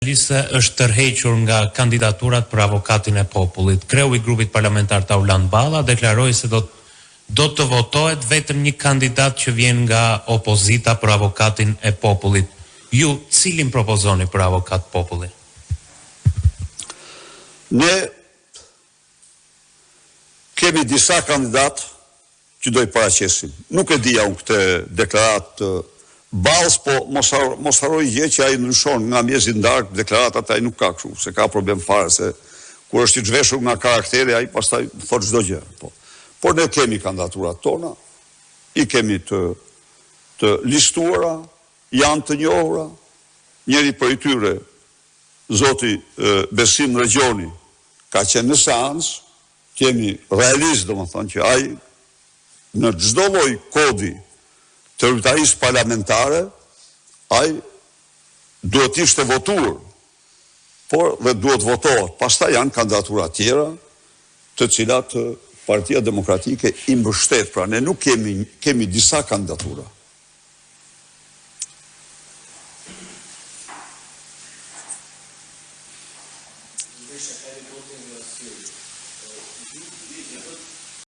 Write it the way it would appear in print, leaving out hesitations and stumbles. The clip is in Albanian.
Lista është tërhequr nga kandidaturat për avokatin e popullit. Kreu I grupit parlamentar Tauland Balla deklaroi se do të votohet vetëm një kandidat që vjen nga opozita për avokatin e popullit. Ju cilin propozoni për avokat populli? Ne kemi disa kandidat që do I paraqesim. Nuk e dija unë këtë deklarat Ballës, po mos harroj gjë që ai ndryshon nga mjezi ndark deklaratat, ai nuk ka kështu, se ka problem fare se kur është I zhveshur nga karakteri ai pastaj thot çdo gjë. Por ne kemi kandidaturat tona, I kemi të listuara, janë të njohura. Njëri prej tyre, zoti Besim Regjoni, ka qenë në seancë, kemi realist, domethënë që ai në çdo lloj kodi të rrytarisë parlamentare, ai duhet ishte votuar, por dhe duhet votohet. Pastaj janë kandidatura tjera, të cilat Partia Demokratike I mbështet, pra ne nuk kemi disa kandidatura.